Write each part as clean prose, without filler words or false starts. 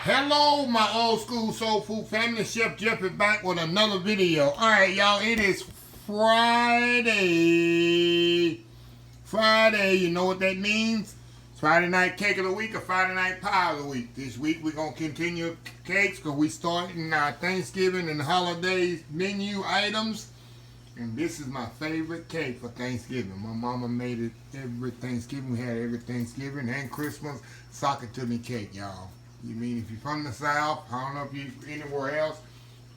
Hello, my old school soul food family. Chef Jeff is back with another video. Alright, y'all, it is Friday. Friday, you know what that means? It's Friday night cake of the week or Friday night pie of the week. This week we're going to continue cakes because we starting our Thanksgiving and holidays menu items. And this is my favorite cake for Thanksgiving. My mama made it every Thanksgiving. We had every Thanksgiving and Christmas. Sock it to me cake, y'all. You mean if you're from the South, I don't know if you're anywhere else,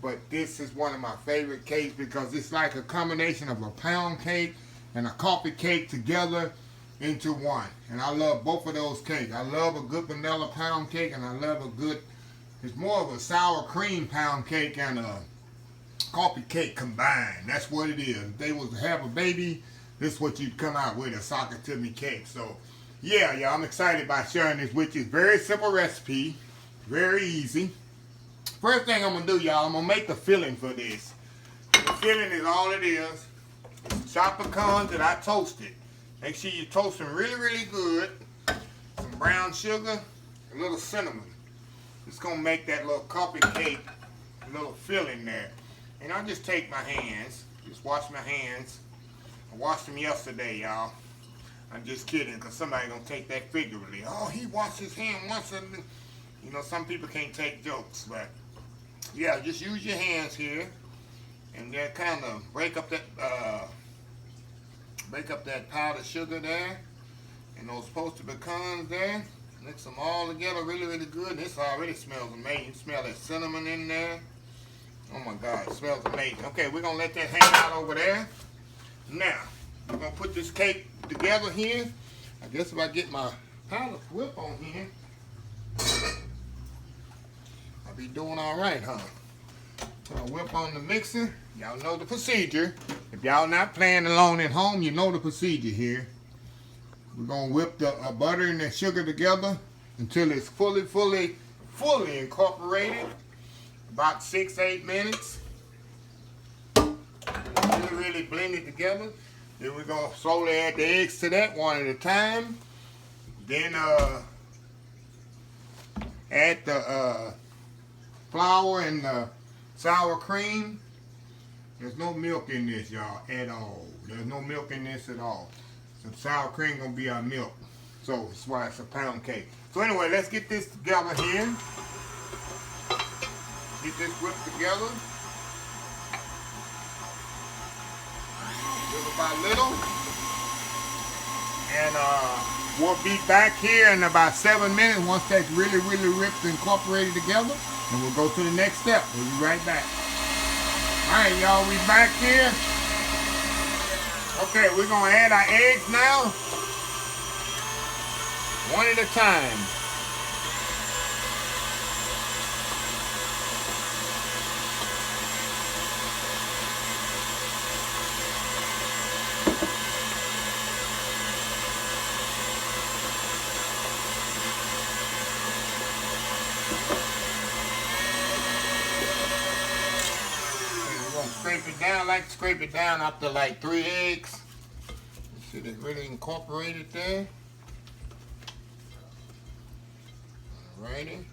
but this is one of my favorite cakes because it's like a combination of a pound cake and a coffee cake together into one. And I love both of those cakes. I love a good vanilla pound cake, and I love a good, it's more of a sour cream pound cake and a coffee cake combined. That's what it is. If they was to have a baby, this is what you'd come out with, a sock it to me cake. So yeah, y'all, I'm excited about sharing this with you. Very simple recipe, very easy. First thing I'm gonna do, y'all, I'm gonna make the filling for this. The filling is all it is. It's chopped pecans that I toasted. Make sure you toast them really, really good. Some brown sugar, a little cinnamon. It's gonna make that little coffee cake, a little filling there. And I'll just take my hands, just wash my hands. I washed them yesterday, y'all. I'm just kidding, because somebody gonna take that figuratively. Oh, he washed his hand once. You know, some people can't take jokes, but yeah, just use your hands here, and then kind of break up that powdered sugar there, and those toasted pecans there. Mix them all together really, really good. And this already smells amazing. You smell that cinnamon in there. Oh my God, it smells amazing. Okay, we're gonna let that hang out over there. Now, we're going to put this cake together here. I guess if I get my powder whip on here, I'll be doing all right, huh? Put a whip on the mixer. Y'all know the procedure. If y'all not playing along at home, you know the procedure here. We're going to whip the butter and the sugar together until it's fully incorporated. About 6-8 minutes. Really blend it together. Then we're going to slowly add the eggs to that one at a time. Then add the flour and the sour cream. There's no milk in this, y'all, at all. There's no milk in this at all. So sour cream going to be our milk. So that's why it's a pound cake. So anyway, let's get this together here. Get this whipped together. Little by little, and we'll be back here in about 7 minutes once that's really ripped and incorporated together, and we'll go to the next step. We'll be right back. All right, y'all, we back here. Okay, we're gonna add our eggs now, one at a time. Scrape it down, I like to scrape it down up to like 3 eggs. See, they really incorporated there. Alrighty.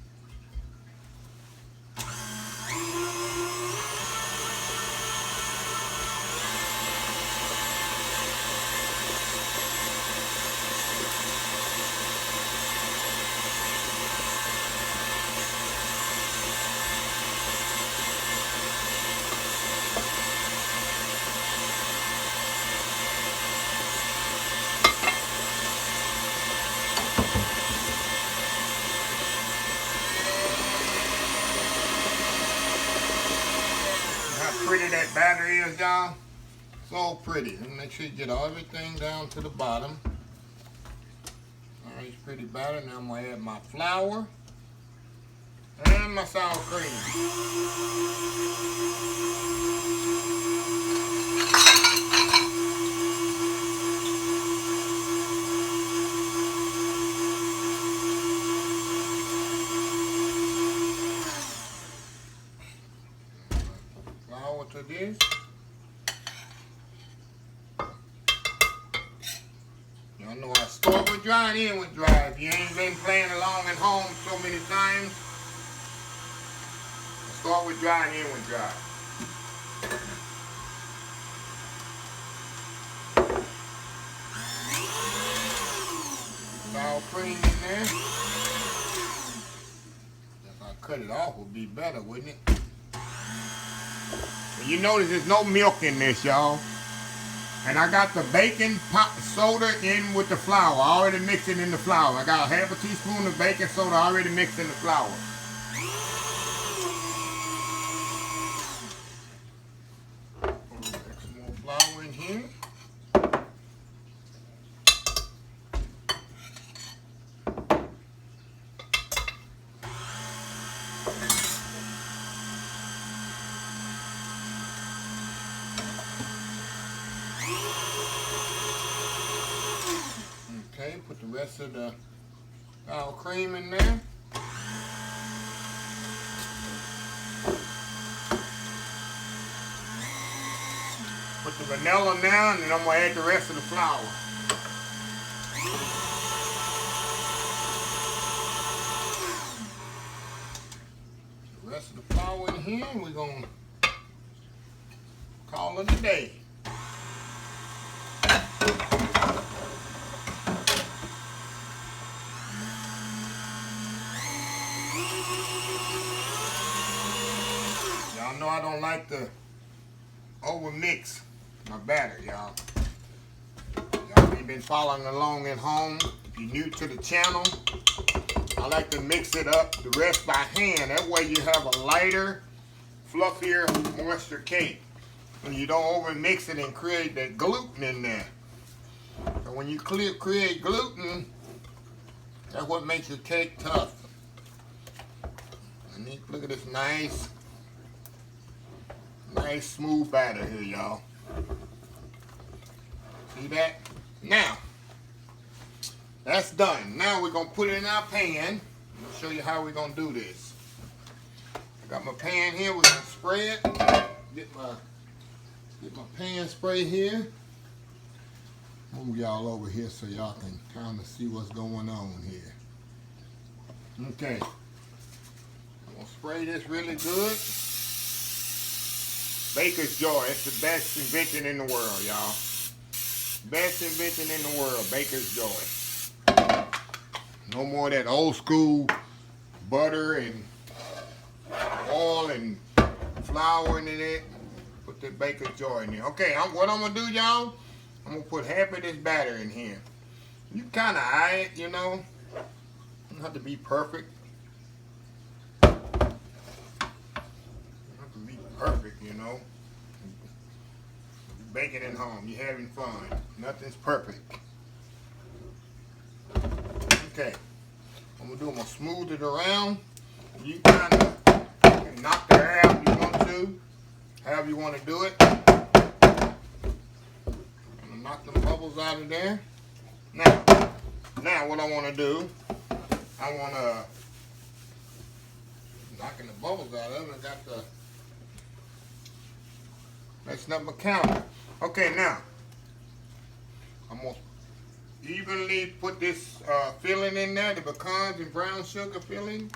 Pretty that batter is, y'all. So pretty. And make sure you get everything down to the bottom. Alright, it's pretty batter. Now I'm gonna add my flour and my sour cream. To this. Y'all know I start with dry and end with dry. If you ain't been playing along at home so many times, Start with dry and end with dry. Sour cream in there. If I cut it off, would be better, wouldn't it? And you notice there's no milk in this, y'all. And I got the baking soda in with the flour. I already mixed it in the flour. I got a half a teaspoon of baking soda already mixed in the flour. Put some more flour in here. Okay, put the rest of the sour cream in there. Put the vanilla now, and then I'm going to add the rest of the flour. The rest of the flour in here, and we're going to call it a day. Y'all know I don't like to over mix my batter, y'all. Y'all ain't been following along at home. If you're new to the channel, I like to mix it up the rest by hand. That way you have a lighter, fluffier, moisture cake. And you don't over mix it and create that gluten in there. So when you create gluten, that's what makes your cake tough. And look at this nice smooth batter here, y'all. See that? Now, that's done. Now we're going to put it in our pan. I'll show you how we're going to do this. I got my pan here. We're going to spray it. Get my pan spray here. Move y'all over here so y'all can kind of see what's going on here. Okay. I'm going to spray this really good. Baker's Joy. It's the best invention in the world, y'all. Best invention in the world, Baker's Joy. No more of that old school butter and oil and flour in it. Put the Baker's Joy in there. Okay, what I'm going to do, y'all, I'm going to put half of this batter in here. You kind of eye it, you know. You don't have to be perfect. Perfect, you know. Baking at home, you're having fun. Nothing's perfect. Okay, I'm gonna smooth it around. You kind of knock the air out if you want to, however you want to do it. I'm gonna knock them bubbles out of there. Now what I want to do, I want to knocking the bubbles out of it. I got the mixing up my counter. Okay, now I'm gonna evenly put this filling in there, the pecans and brown sugar filling,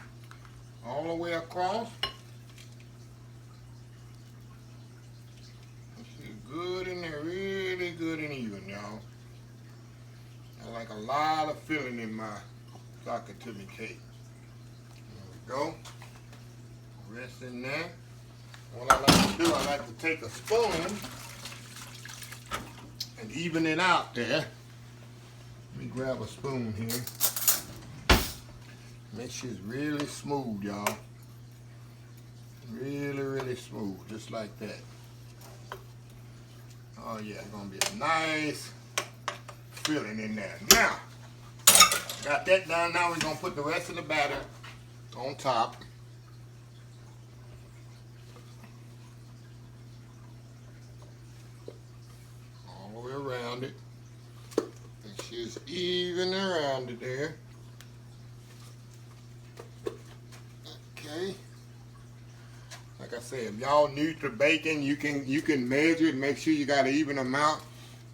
all the way across. It's good in there, really good and even, y'all. I like a lot of filling in my chocolate chip cake. There we go. Rest in there. What I like to do, I like to take a spoon and even it out there. Let me grab a spoon here. Make sure it's really smooth, y'all. Really, really smooth, just like that. Oh yeah, it's gonna be a nice filling in there. Now, got that done. Now we're gonna put the rest of the batter on top. Around it. Make sure it's even around it there. Okay. Like I said, if y'all new to baking, you can measure it, make sure you got an even amount.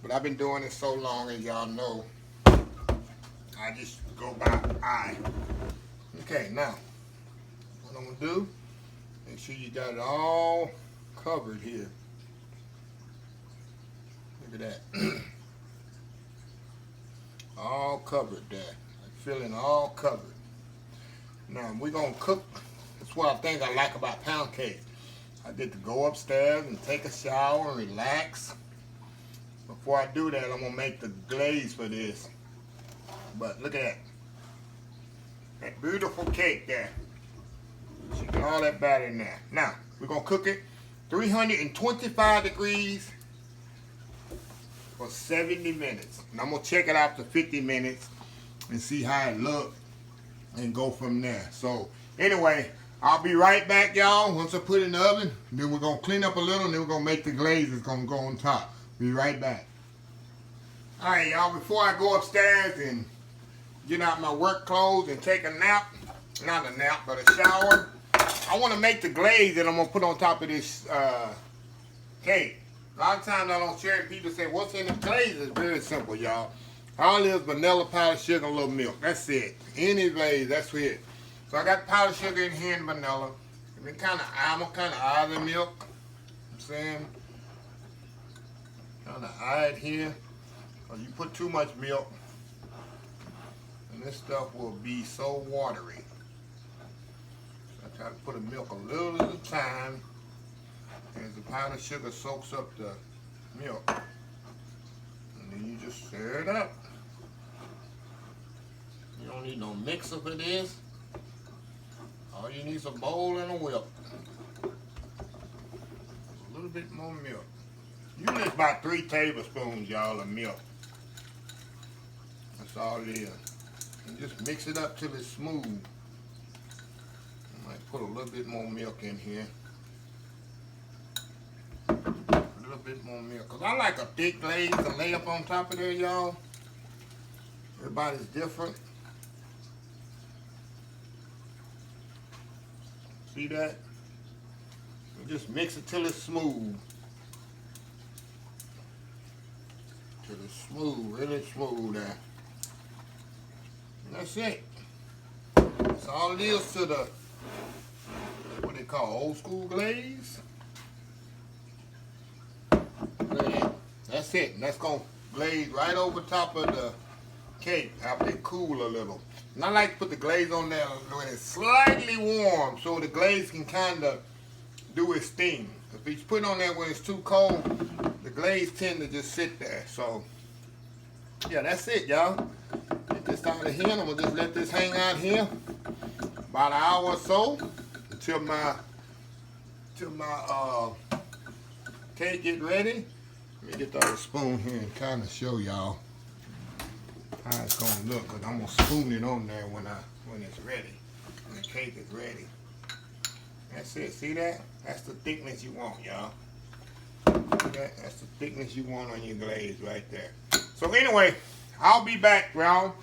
But I've been doing it so long, as y'all know, I just go by eye. Okay, now what I'm gonna do Make sure you got it all covered here. Look at that. All covered there. Filling all covered. Now we're gonna cook. That's what I think I like about pound cake. I get to go upstairs and take a shower and relax. Before I do that, I'm gonna make the glaze for this. But look at that. That beautiful cake there. You get all that batter in there. Now, we're gonna cook it 325 degrees for 70 minutes. And I'm gonna check it after 50 minutes and see how it looks and go from there. So anyway, I'll be right back, y'all. Once I put it in the oven, then we're gonna clean up a little and then we're gonna make the glaze that's gonna go on top. Be right back. All right, y'all, before I go upstairs and get out my work clothes and take a nap, not a nap, but a shower, I want to make the glaze that I'm going to put on top of this cake. A lot of times I don't share it. People say, what's in the glaze? It's very simple, y'all. All it is vanilla, powdered sugar, and a little milk. That's it. Any glaze, that's it. So I got powdered sugar in here and vanilla. And then I'm going to kind of eye the milk. I'm saying, kind of eye it here. Because you put too much milk, and this stuff will be so watery. So I try to put the milk a little at a time as the powdered sugar soaks up the milk. And then you just stir it up. You don't need no mixer for this. All you need is a bowl and a whip. A little bit more milk. Usually it's about 3 tablespoons, y'all, of milk. That's all it is. And just mix it up till it's smooth. I might put a little bit more milk in here. A little bit more milk. Because I like a thick glaze to lay up on top of there, y'all. Everybody's different. See that? And just mix it till it's smooth. Till it's smooth, really smooth there. And that's it. That's all it is to the, what they call old school glaze. That's it. And that's going to glaze right over top of the cake after it cool a little. And I like to put the glaze on there when it's slightly warm so the glaze can kind of do its thing. If you put it on there when it's too cold, the glaze tend to just sit there. So, yeah, that's it, y'all. Get this out of here. I'm going to just let this hang out here about an hour or so until my cake get ready. Let me get the other spoon here and kind of show y'all how it's going to look, because I'm going to spoon it on there when it's ready. When the cake is ready. That's it. See that? That's the thickness you want, y'all. That's the thickness you want on your glaze right there. So anyway, I'll be back, y'all,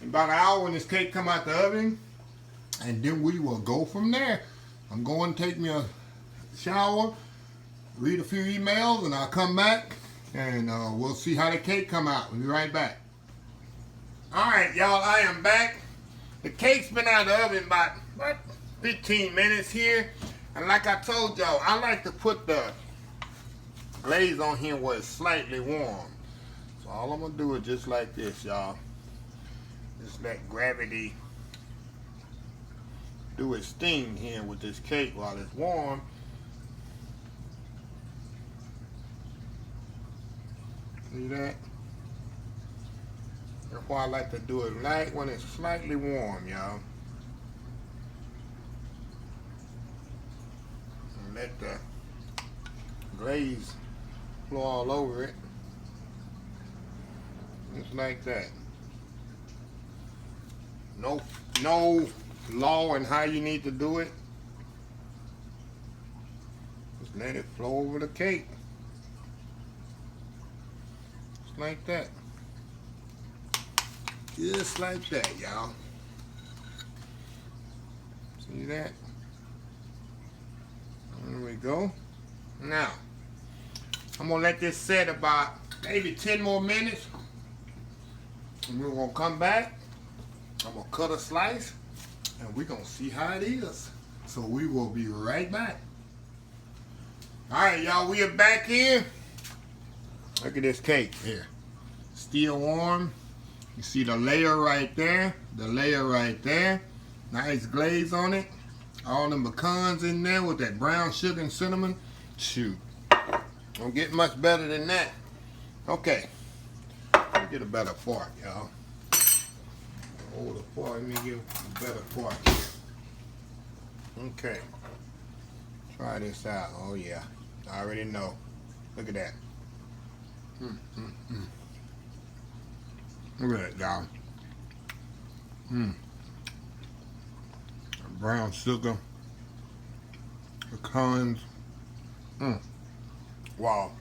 in about an hour when this cake come out the oven, and then we will go from there. I'm going to take me a shower, read a few emails, and I'll come back, and we'll see how the cake come out. We'll be right back. All right, y'all, I am back. The cake's been out of the oven about 15 minutes here. And like I told y'all, I like to put the glaze on here where it's slightly warm. So all I'm going to do is just like this, y'all. Just let gravity do its thing here with this cake while it's warm. See that? That's why I like to do it light when it's slightly warm, y'all. And let the glaze flow all over it. Just like that. No law in how you need to do it. Just let it flow over the cake. Just like that. Just like that, y'all. See that? There we go. Now, I'm going to let this set about maybe 10 more minutes. And we're going to come back. I'm going to cut a slice. And we're going to see how it is. So we will be right back. Alright, y'all, we are back here. Look at this cake here. Still warm. You see the layer right there. The layer right there. Nice glaze on it. All them pecans in there with that brown sugar and cinnamon. Shoot. Don't get much better than that. Okay. Let me get a better fork, y'all. Hold the fork. Let me get a better fork here. Okay. Try this out. Oh, yeah. I already know. Look at that. Look at that, y'all. Brown sugar. Pecans. Wow.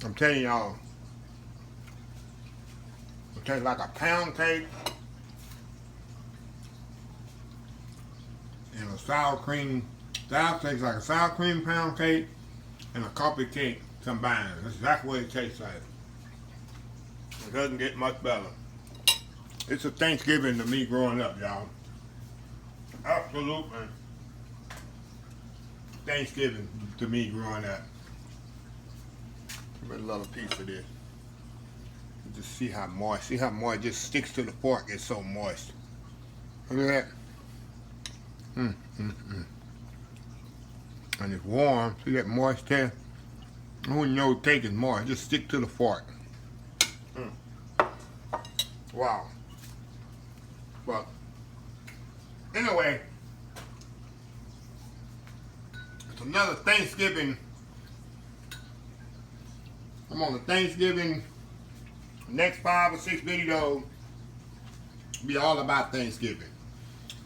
I'm telling y'all. It tastes like a pound cake. And a sour cream. That tastes like a sour cream pound cake and a coffee cake combined. That's exactly what it tastes like. It doesn't get much better. It's a Thanksgiving to me growing up, y'all. Absolutely Thanksgiving to me growing up. Give me a little piece of this. Just see how moist. See how moist it just sticks to the fork. It's so moist. Look at that. And it's warm. See that moist there? I wouldn't know cake is moist. Just stick to the fork. Wow. But anyway, it's another Thanksgiving. I'm on the Thanksgiving. Next 5 or 6 videos be all about Thanksgiving.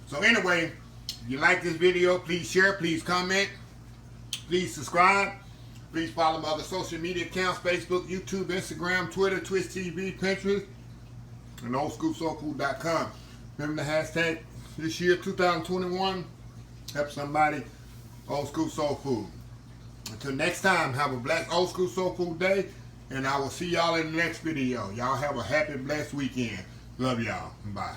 So anyway, if you like this video, please share, please comment, please subscribe. Please follow my other social media accounts: Facebook, YouTube, Instagram, Twitter, Twitch TV, Pinterest, and oldschoolsoulfood.com. Remember the hashtag this year, 2021, help somebody, Old School Soul Food. Until next time, have a blessed Old School Soul Food day, and I will see y'all in the next video. Y'all have a happy, blessed weekend. Love y'all. Bye.